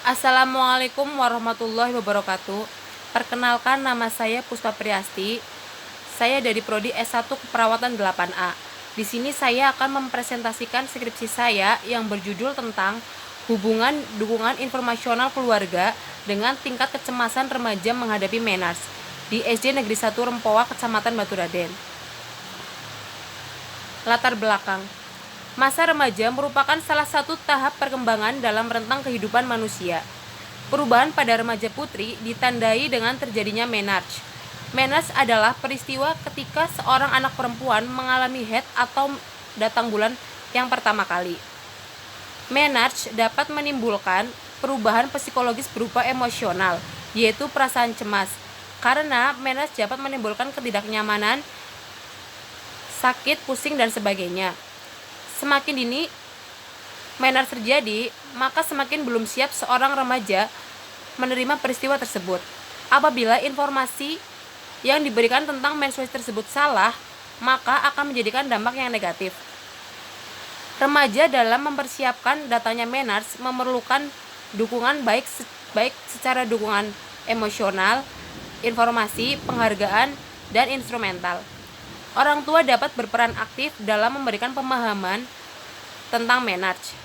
Assalamualaikum warahmatullahi wabarakatuh. Perkenalkan, nama saya Puspa Priasti. Saya dari Prodi S1 Keperawatan 8A. Di sini saya akan mempresentasikan skripsi saya yang berjudul tentang hubungan dukungan informasional keluarga dengan tingkat kecemasan remaja menghadapi MENARS di SD Negeri 1 Rempoa, Kecamatan Baturaden. Latar belakang. Masa remaja merupakan salah satu tahap perkembangan dalam rentang kehidupan manusia. Perubahan pada remaja putri ditandai dengan terjadinya menarche. Menarche adalah peristiwa ketika seorang anak perempuan mengalami haid atau datang bulan yang pertama kali. Menarche dapat menimbulkan perubahan psikologis berupa emosional, yaitu perasaan cemas. Karena menarche dapat menimbulkan ketidaknyamanan, sakit, pusing, dan sebagainya. Semakin dini menarche terjadi, maka semakin belum siap seorang remaja menerima peristiwa tersebut. Apabila informasi yang diberikan tentang menstruasi tersebut salah, maka akan menjadikan dampak yang negatif. Remaja dalam mempersiapkan datangnya menarche memerlukan dukungan baik secara dukungan emosional, informasi, penghargaan, dan instrumental. Orang tua dapat berperan aktif dalam memberikan pemahaman tentang menarche,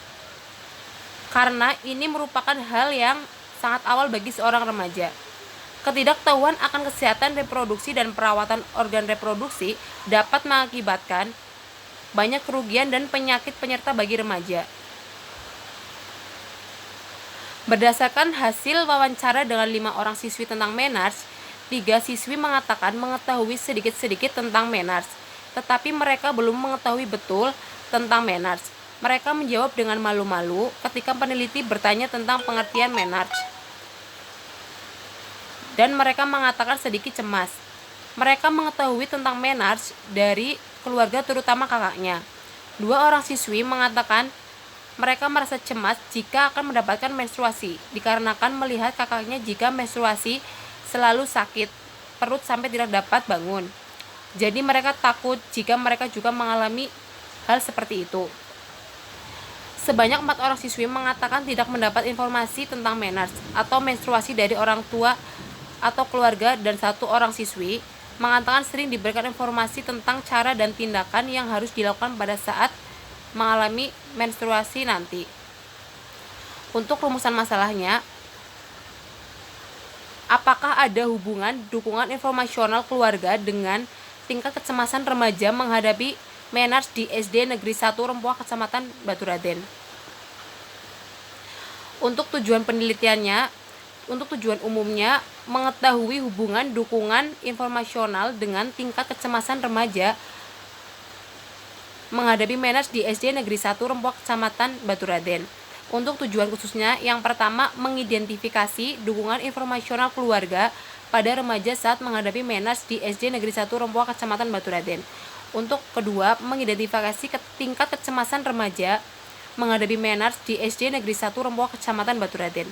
karena ini merupakan hal yang sangat awal bagi seorang remaja. Ketidaktahuan akan kesehatan reproduksi dan perawatan organ reproduksi dapat mengakibatkan banyak kerugian dan penyakit penyerta bagi remaja. Berdasarkan hasil wawancara dengan 5 orang siswi tentang menarche, 3 siswi mengatakan mengetahui sedikit-sedikit tentang menarche, tetapi mereka belum mengetahui betul tentang menarche. Mereka menjawab dengan malu-malu ketika peneliti bertanya tentang pengertian menarche. Dan mereka mengatakan sedikit cemas. Mereka mengetahui tentang menarche dari keluarga, terutama kakaknya. 2 orang siswi mengatakan mereka merasa cemas jika akan mendapatkan menstruasi, dikarenakan melihat kakaknya jika menstruasi selalu sakit perut sampai tidak dapat bangun. Jadi mereka takut jika mereka juga mengalami hal seperti itu. Sebanyak 4 orang siswi mengatakan tidak mendapat informasi tentang menarche atau menstruasi dari orang tua atau keluarga, dan 1 orang siswi mengatakan sering diberikan informasi tentang cara dan tindakan yang harus dilakukan pada saat mengalami menstruasi nanti. Untuk rumusan masalahnya, apakah ada hubungan dukungan informasional keluarga dengan tingkat kecemasan remaja menghadapi menarche di SD Negeri 1 Rempoa, Kecamatan Baturaden? Untuk tujuan umumnya, mengetahui hubungan dukungan informasional dengan tingkat kecemasan remaja menghadapi menarche di SD Negeri 1 Rempoa, Kecamatan Baturaden. Untuk tujuan khususnya, yang pertama, mengidentifikasi dukungan informasional keluarga pada remaja saat menghadapi menarche di SD Negeri 1 Rempoa, Kecamatan Baturaden. Untuk kedua, mengidentifikasi tingkat kecemasan remaja menghadapi menarche di SD Negeri 1 Rempoa, Kecamatan Baturaden.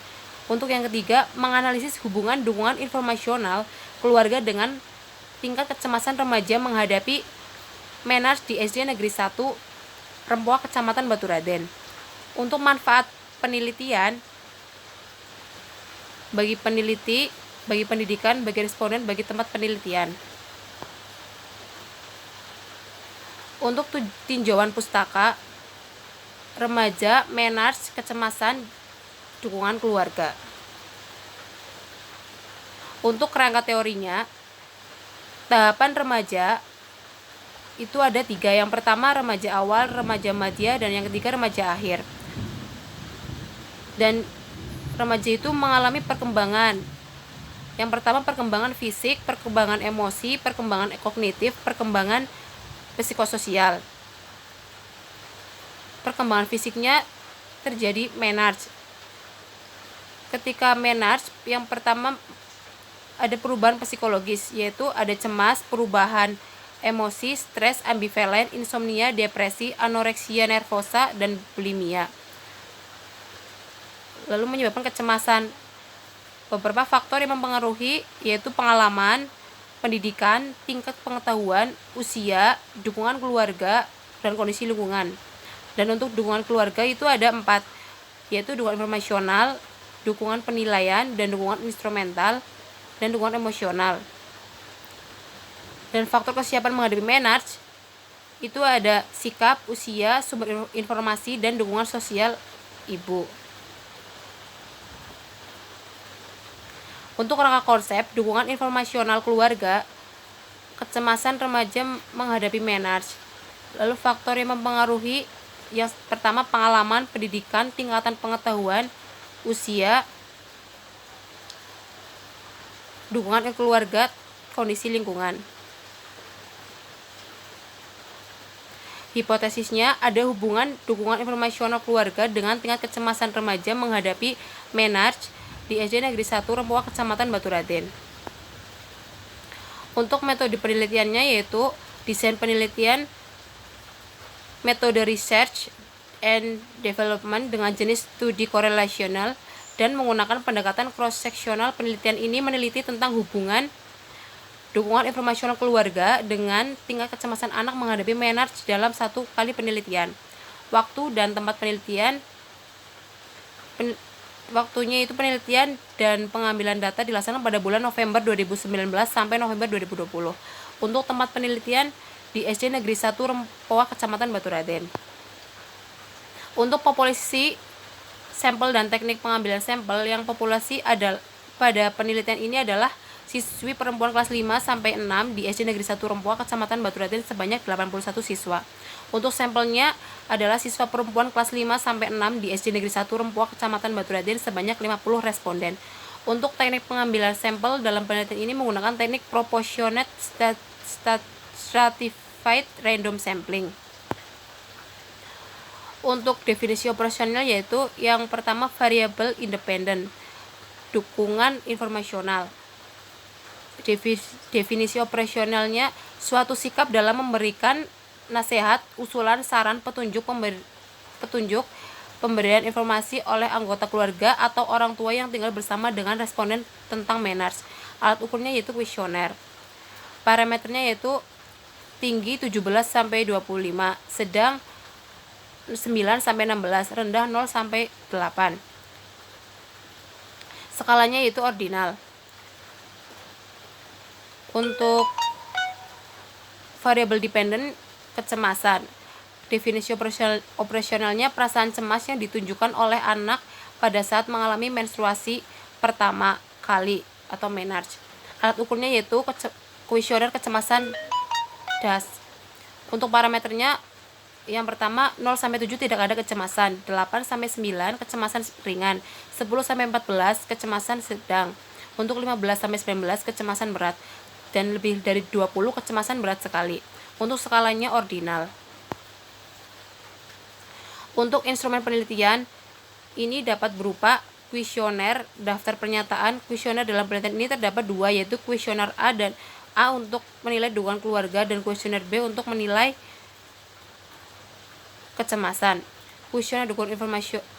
Untuk yang ketiga, menganalisis hubungan dukungan informasional keluarga dengan tingkat kecemasan remaja menghadapi menarche di SD Negeri 1 Rempoa, Kecamatan Baturaden. Untuk manfaat penelitian bagi peneliti, bagi pendidikan, bagi responden, bagi tempat penelitian. Untuk tinjauan pustaka remaja menarche kecemasan dukungan keluarga. Untuk kerangka teorinya, tahapan remaja itu ada 3. Yang pertama remaja awal, remaja madya, dan yang ketiga remaja akhir. Dan remaja itu mengalami perkembangan. Yang pertama perkembangan fisik, perkembangan emosi, perkembangan kognitif, perkembangan psikososial. Perkembangan fisiknya terjadi menarche. Ketika menarche, yang pertama ada perubahan psikologis, yaitu ada cemas, perubahan emosi, stres, ambivalen, insomnia, depresi, anoreksia nervosa, dan bulimia. Lalu menyebabkan kecemasan. Beberapa faktor yang mempengaruhi yaitu pengalaman, pendidikan, tingkat pengetahuan, usia, dukungan keluarga, dan kondisi lingkungan. Dan untuk dukungan keluarga itu ada 4, yaitu dukungan informasional, dukungan penilaian, dan dukungan instrumental, dan dukungan emosional. Dan faktor kesiapan menghadapi menarche itu ada sikap, usia, sumber informasi, dan dukungan sosial ibu. Untuk rangka konsep, dukungan informasional keluarga, kecemasan remaja menghadapi menarche. Lalu faktor yang mempengaruhi, yang pertama pengalaman, pendidikan, tingkatan pengetahuan, usia, dukungan keluarga, kondisi lingkungan. Hipotesisnya ada hubungan dukungan informasional keluarga dengan tingkat kecemasan remaja menghadapi menarche di SD Negeri 1 Rempoa, Kecamatan Baturaden. Untuk metode penelitiannya yaitu desain penelitian, metode research and development dengan jenis studi korelasional, dan menggunakan pendekatan cross-sectional. Penelitian ini meneliti tentang hubungan dukungan informasional keluarga dengan tingkat kecemasan anak menghadapi menarche dalam satu kali penelitian. Waktu dan tempat penelitian, waktunya itu penelitian dan pengambilan data dilaksanakan pada bulan November 2019 sampai November 2020. Untuk tempat penelitian di SD Negeri 1 Rempoa, Kecamatan Baturaden. Untuk populasi sampel dan teknik pengambilan sampel, yang populasi pada penelitian ini adalah siswi perempuan kelas 5 sampai 6 di SD Negeri 1 Rempoa, Kecamatan Baturaden sebanyak 81 siswa. Untuk sampelnya adalah siswa perempuan kelas 5 sampai 6 di SD Negeri 1 Rempoa, Kecamatan Baturaden sebanyak 50 responden. Untuk teknik pengambilan sampel dalam penelitian ini menggunakan teknik proportionate stratified random sampling. Untuk definisi operasional yaitu yang pertama variable independent, dukungan informasional. Definisi operasionalnya suatu sikap dalam memberikan nasihat, usulan, saran, petunjuk, pemberian informasi oleh anggota keluarga atau orang tua yang tinggal bersama dengan responden tentang menarche. Alat ukurnya yaitu kuesioner. Parameternya yaitu tinggi 17 sampai 25, sedang 9 sampai 16, rendah 0 sampai 8. Skalanya yaitu ordinal. Untuk variable dependent, kecemasan. Definisi operasionalnya perasaan cemas yang ditunjukkan oleh anak pada saat mengalami menstruasi pertama kali atau menarche. Alat ukurnya yaitu kuesioner kecemasan DAS. Untuk parameternya yang pertama 0 sampai 7 tidak ada kecemasan, 8 sampai 9 kecemasan ringan, 10 sampai 14 kecemasan sedang. Untuk 15 sampai 19 kecemasan berat, dan lebih dari 20 kecemasan berat sekali. Untuk skalanya ordinal. Untuk instrumen penelitian ini dapat berupa kuesioner, daftar pernyataan. Kuesioner dalam penelitian ini terdapat dua, yaitu kuesioner A dan A untuk menilai dukungan keluarga dan kuesioner B untuk menilai kecemasan. Kuesioner dukungan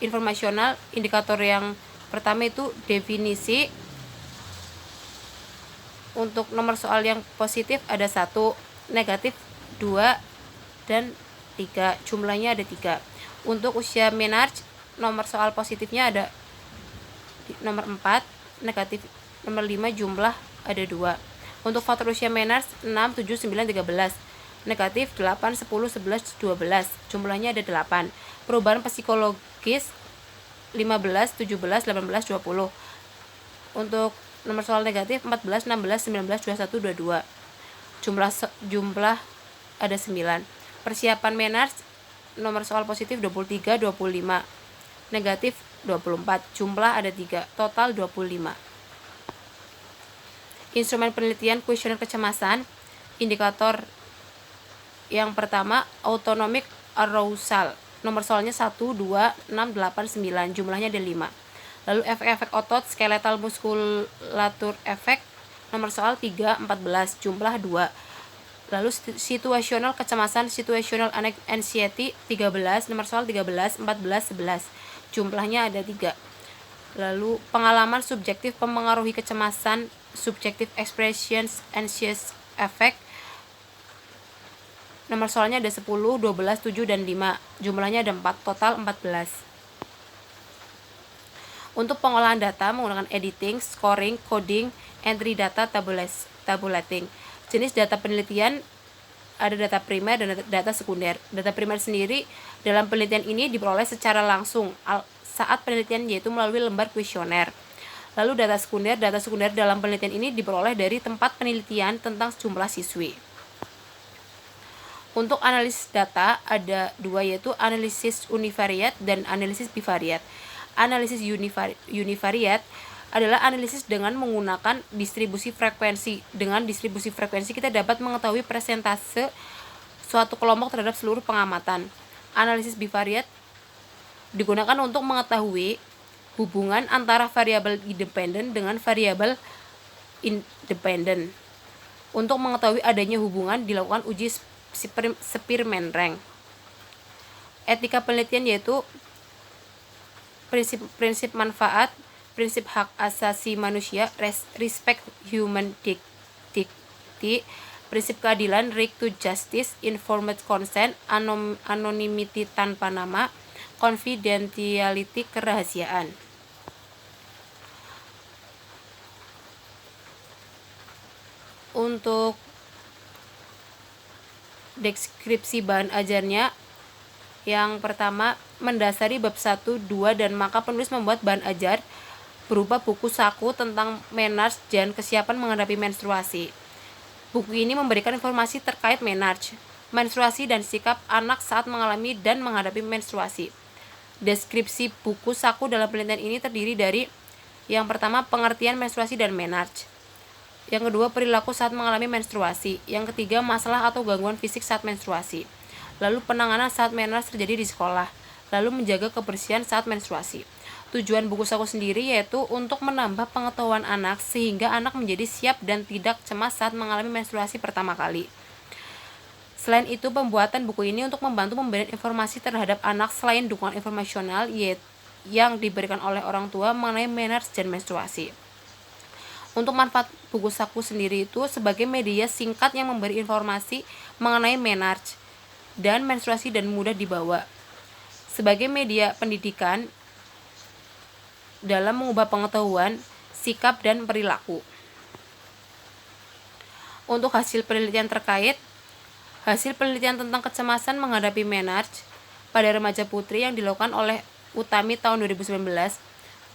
informasional, indikator yang pertama itu definisi. Untuk nomor soal yang positif ada 1, negatif 2, dan 3. Jumlahnya ada 3. Untuk usia menarche, nomor soal positifnya ada nomor 4, negatif nomor 5, jumlah ada 2. Untuk faktor usia menarche 6, 7, 9, 13. Negatif 8, 10, 11, 12. Jumlahnya ada 8. Perubahan psikologis 15, 17, 18, 20. Untuk nomor soal negatif 14, 16, 19, 21, 22. Jumlah ada 9. Persiapan menarche, nomor soal positif 23, 25. Negatif 24. Jumlah ada 3. Total 25. Instrumen penelitian kuesioner kecemasan, indikator yang pertama autonomic arousal. Nomor soalnya 1, 2, 6, 8, 9. Jumlahnya ada 5. Lalu efek-efek otot, skeletal muskulatur efek, nomor soal 3, 14, jumlah 2. Lalu situasional kecemasan, situational anxiety 13, nomor soal 13, 14, 11, jumlahnya ada 3. Lalu pengalaman subjektif mempengaruhi kecemasan, subjective expressions anxious effect, nomor soalnya ada 10, 12, 7, dan 5, jumlahnya ada 4, total 14. Untuk pengolahan data menggunakan editing, scoring, coding, entry data, tabulating. Jenis data penelitian ada data primer dan data sekunder. Data primer sendiri dalam penelitian ini diperoleh secara langsung saat penelitian, yaitu melalui lembar kuesioner. Lalu data sekunder dalam penelitian ini diperoleh dari tempat penelitian tentang jumlah siswi. Untuk analisis data ada dua, yaitu analisis univariat dan analisis bivariat. Analisis univariat adalah analisis dengan menggunakan distribusi frekuensi. Dengan distribusi frekuensi kita dapat mengetahui persentase suatu kelompok terhadap seluruh pengamatan. Analisis bivariat digunakan untuk mengetahui hubungan antara variabel independen dengan variabel independen. Untuk mengetahui adanya hubungan dilakukan uji Spearman-Rank. Etika penelitian yaitu prinsip manfaat, prinsip hak asasi manusia, respect human dignity, prinsip keadilan, right to justice, informed consent, anonymity tanpa nama, confidentiality kerahasiaan. Untuk deskripsi bahan ajarnya, yang pertama mendasari bab 1, 2, dan maka penulis membuat bahan ajar berupa buku saku tentang menarche dan kesiapan menghadapi menstruasi. Buku ini memberikan informasi terkait menstruasi dan sikap anak saat mengalami dan menghadapi menstruasi. Deskripsi buku saku dalam penelitian ini terdiri dari yang pertama pengertian menstruasi dan menarche, yang kedua perilaku saat mengalami menstruasi, yang ketiga masalah atau gangguan fisik saat menstruasi, lalu penanganan saat menarche terjadi di sekolah, lalu menjaga kebersihan saat menstruasi. Tujuan buku saku sendiri yaitu untuk menambah pengetahuan anak sehingga anak menjadi siap dan tidak cemas saat mengalami menstruasi pertama kali. Selain itu, pembuatan buku ini untuk membantu memberikan informasi terhadap anak selain dukungan informasional yang diberikan oleh orang tua mengenai menarche dan menstruasi. Untuk manfaat buku saku sendiri itu sebagai media singkat yang memberi informasi mengenai menarche dan menstruasi dan mudah dibawa. Sebagai media pendidikan dalam mengubah pengetahuan, sikap, dan perilaku. Untuk hasil penelitian terkait, hasil penelitian tentang kecemasan menghadapi menarche pada remaja putri yang dilakukan oleh Utami tahun 2019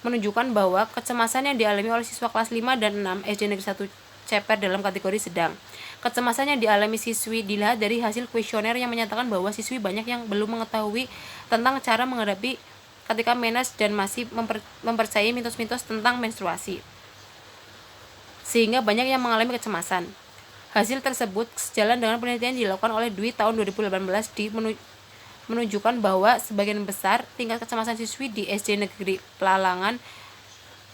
menunjukkan bahwa kecemasan yang dialami oleh siswa kelas 5 dan 6 SD Negeri 1 Ceper dalam kategori sedang. Kecemasan yang dialami siswi dilihat dari hasil kuesioner yang menyatakan bahwa siswi banyak yang belum mengetahui tentang cara menghadapi ketika menarche dan masih mempercayai mitos-mitos tentang menstruasi, sehingga banyak yang mengalami kecemasan. Hasil tersebut sejalan dengan penelitian dilakukan oleh Dwi tahun 2018 menunjukkan bahwa sebagian besar tingkat kecemasan siswi di SD Negeri Pelalangan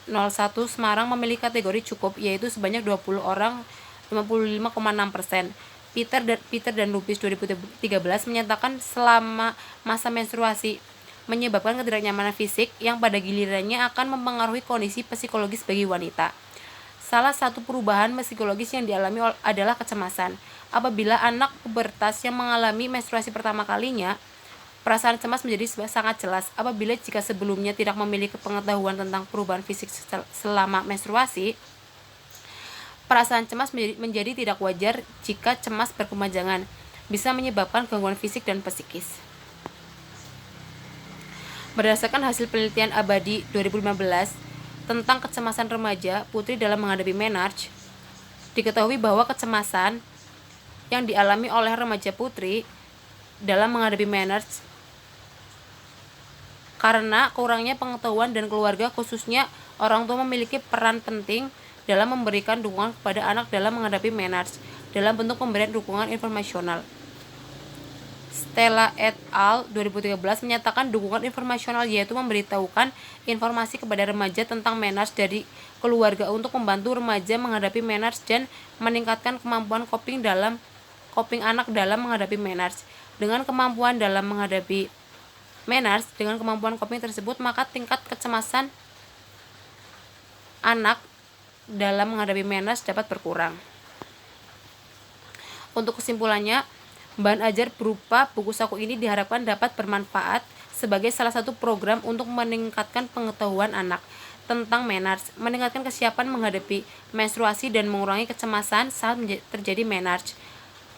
01 Semarang memiliki kategori cukup, yaitu sebanyak 20 orang 55,6%. Peter dan Lupis 2013 menyatakan selama masa menstruasi menyebabkan ketidaknyamanan fisik yang pada gilirannya akan mempengaruhi kondisi psikologis bagi wanita. Salah satu perubahan psikologis yang dialami adalah kecemasan. Apabila anak pubertas yang mengalami menstruasi pertama kalinya, perasaan cemas menjadi sangat jelas. Apabila jika sebelumnya tidak memiliki pengetahuan tentang perubahan fisik selama menstruasi, perasaan cemas menjadi tidak wajar jika cemas berkepanjangan, bisa menyebabkan gangguan fisik dan psikis. Berdasarkan hasil penelitian Abadi 2015 tentang kecemasan remaja putri dalam menghadapi menarche, diketahui bahwa kecemasan yang dialami oleh remaja putri dalam menghadapi menarche karena kurangnya pengetahuan dan keluarga, khususnya orang tua, memiliki peran penting dalam memberikan dukungan kepada anak dalam menghadapi menarche dalam bentuk pemberian dukungan informasional. Stella et al. 2013 menyatakan dukungan informasional yaitu memberitahukan informasi kepada remaja tentang menarche dari keluarga untuk membantu remaja menghadapi menarche dan meningkatkan kemampuan coping anak dalam menghadapi menarche. Dengan kemampuan dalam menghadapi menarche, dengan kemampuan coping tersebut, maka tingkat kecemasan anak dalam menghadapi menarche dapat berkurang. Untuk kesimpulannya, bahan ajar berupa buku saku ini diharapkan dapat bermanfaat sebagai salah satu program untuk meningkatkan pengetahuan anak tentang menarche, meningkatkan kesiapan menghadapi menstruasi dan mengurangi kecemasan saat terjadi menarche.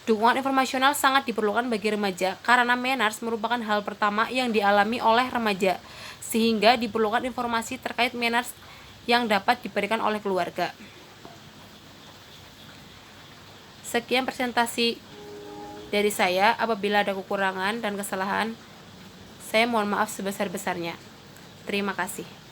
Dukungan informasional sangat diperlukan bagi remaja karena menarche merupakan hal pertama yang dialami oleh remaja, sehingga diperlukan informasi terkait menarche yang dapat diberikan oleh keluarga. Sekian presentasi dari saya. Apabila ada kekurangan dan kesalahan, saya mohon maaf sebesar-besarnya. Terima kasih.